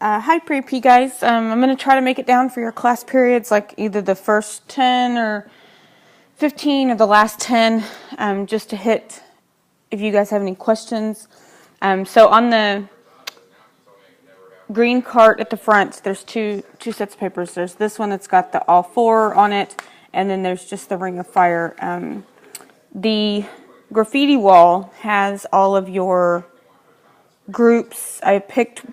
Hi, pre-P guys. I'm going to try to make it down for your class periods, like either the first 10 or 15 or the last 10, just to hit if you guys have any questions. So on the green cart at the front, there's two sets of papers. There's this one that's got the all four on it, and then there's just the Ring of Fire. The graffiti wall has all of your groups. I picked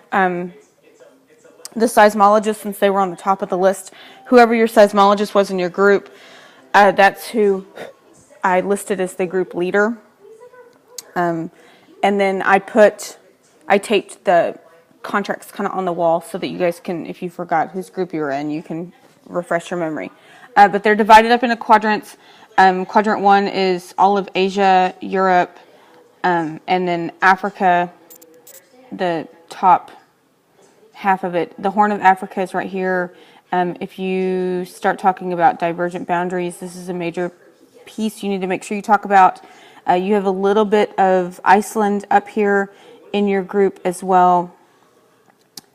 the seismologist since they were on the top of the list. Whoever your seismologist was in your group, that's who I listed as the group leader. And then I taped the contracts kind of on the wall so that you guys can, if you forgot whose group you were in, you can refresh your memory. But they're divided up into quadrants. Quadrant 1 is all of Asia, Europe, and then Africa, the top half of it. The Horn of Africa is right here. If you start talking about divergent boundaries, this is a major piece you need to make sure you talk about. You have a little bit of Iceland up here in your group as well.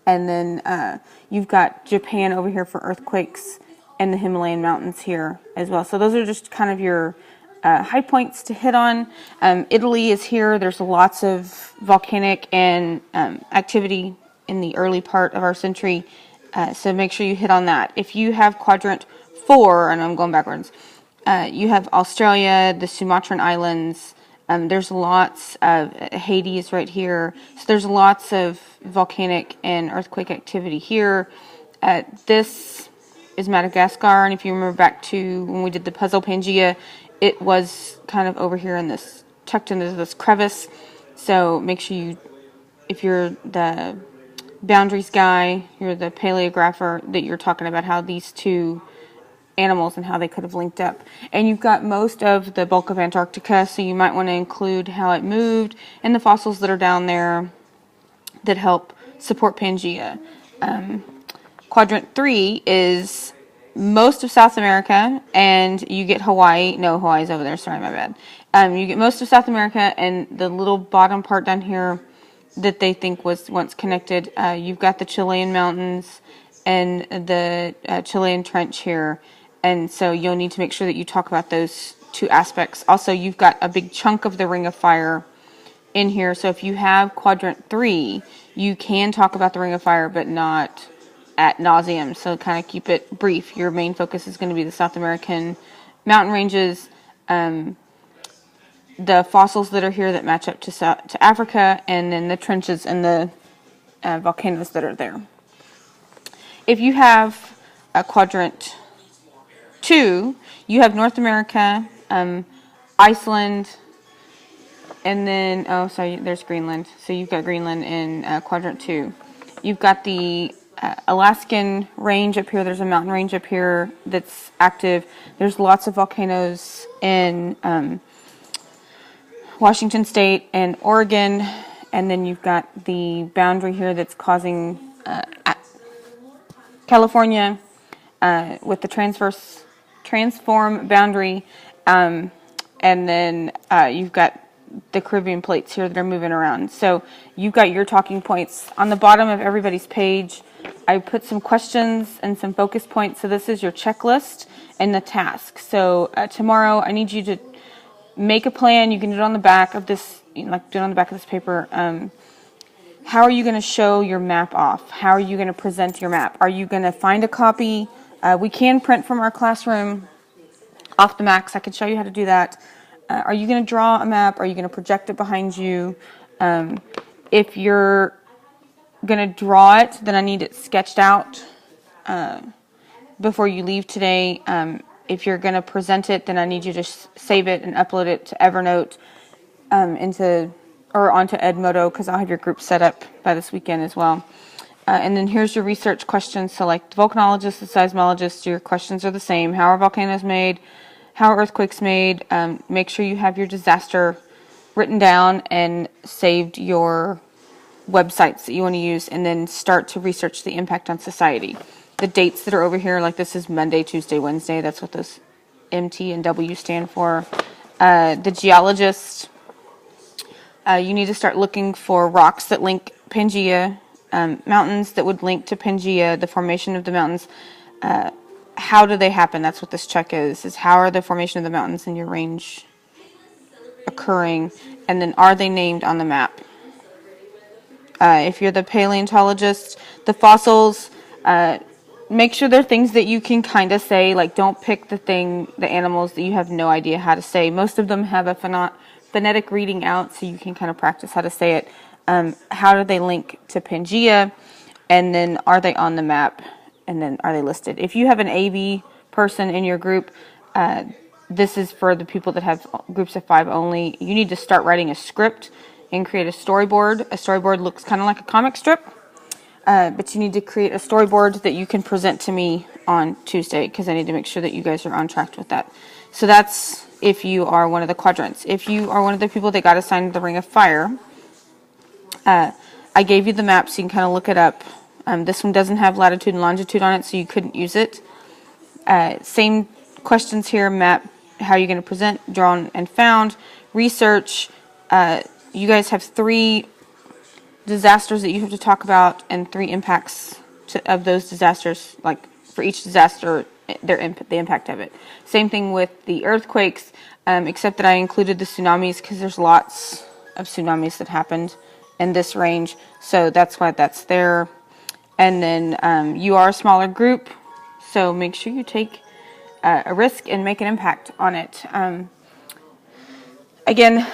And then you've got Japan over here for earthquakes and the Himalayan mountains here as well. So those are just kind of your high points to hit on. Italy is here. There's lots of volcanic and activity in the early part of our century. So make sure you hit on that. If you have quadrant 4, and I'm going backwards, you have Australia, the Sumatran Islands. There's lots of Haiti is right here. So there's lots of volcanic and earthquake activity here. This is Madagascar, and if you remember back to when we did the puzzle Pangea, it was kind of over here in this, tucked into this crevice. So make sure you, if you're the boundaries guy, you're the paleographer, that you're talking about how these two animals and how they could have linked up. And you've got most of the bulk of Antarctica, so you might want to include how it moved and the fossils that are down there that help support Pangea. Quadrant 3 is most of South America, and you get Hawaii. No, Hawaii's over there. Sorry, my bad. You get most of South America and the little bottom part down here that they think was once connected. You've got the Chilean mountains and the Chilean trench here. And so you'll need to make sure that you talk about those two aspects. Also, you've got a big chunk of the Ring of Fire in here. So if you have quadrant 3, you can talk about the Ring of Fire, but not ad nauseum. So kind of keep it brief. Your main focus is going to be the South American mountain ranges, the fossils that are here that match up to Africa, and then the trenches and the volcanoes that are there. If you have a quadrant 2, you have North America, Iceland, and then, oh, sorry, there's Greenland. So you've got Greenland in quadrant 2. You've got the Alaskan range up here. There's a mountain range up here that's active. There's lots of volcanoes in Washington State and Oregon. And then you've got the boundary here that's causing California with the transform boundary. And then you've got the Caribbean plates here that are moving around. So you've got your talking points. On the bottom of everybody's page, I put some questions and some focus points. So this is your checklist and the task. So tomorrow I need you to make a plan. You can do it on the back of this, like do it on the back of this paper. How are you going to show your map off? How are you going to present your map? Are you going to find a copy? We can print from our classroom off the Macs. I can show you how to do that. Are you going to draw a map? Are you going to project it behind you? If you're going to draw it, then I need it sketched out before you leave today. If you're going to present it, then I need you to save it and upload it to Evernote onto Edmodo, because I'll have your group set up by this weekend as well. And then here's your research questions. So like the volcanologist, the seismologist, your questions are the same. How are volcanoes made? How are earthquakes made? Make sure you have your disaster written down and saved your websites that you want to use, and then start to research the impact on society. The dates that are over here, like this is Monday, Tuesday, Wednesday. That's what those MT and W stand for. The geologist, you need to start looking for rocks that link Pangea mountains that would link to Pangea, the formation of the mountains. How do they happen? That's what this check is how are the formation of the mountains in your range occurring, and then are they named on the map? If you're the paleontologist, the fossils, make sure they're things that you can kind of say. Like, don't pick the animals that you have no idea how to say. Most of them have a phonetic reading out, so you can kind of practice how to say it. How do they link to Pangea? And then, are they on the map? And then, are they listed? If you have an AB person in your group, this is for the people that have groups of 5 only. You need to start writing a script and create a storyboard. A storyboard looks kind of like a comic strip, but you need to create a storyboard that you can present to me on Tuesday, because I need to make sure that you guys are on track with that. So that's if you are one of the quadrants. If you are one of the people that got assigned the Ring of Fire, I gave you the map so you can kind of look it up. This one doesn't have latitude and longitude on it, so you couldn't use it. Same questions here: map, how you're going to present, drawn and found, research. You guys have 3 disasters that you have to talk about, and 3 impacts of those disasters. Like, for each disaster, the impact of it. Same thing with the earthquakes, except that I included the tsunamis, because there's lots of tsunamis that happened in this range, so that's why that's there. And then you are a smaller group, so make sure you take a risk and make an impact on it. Again,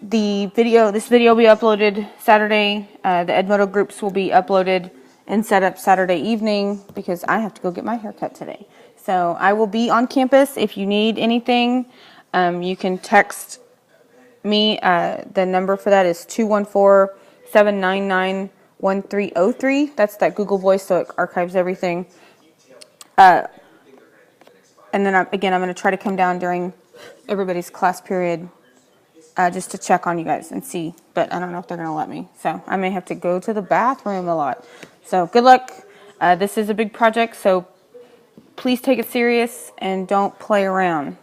this video will be uploaded Saturday. The Edmodo groups will be uploaded and set up Saturday evening, because I have to go get my hair cut today. So I will be on campus. If you need anything, you can text me. The number for that is 214-799-1303. That's that Google Voice, so it archives everything. And then again, I'm going to try to come down during everybody's class period, just to check on you guys and see, but I don't know if they're going to let me. So I may have to go to the bathroom a lot. So good luck. This is a big project, so please take it serious and don't play around.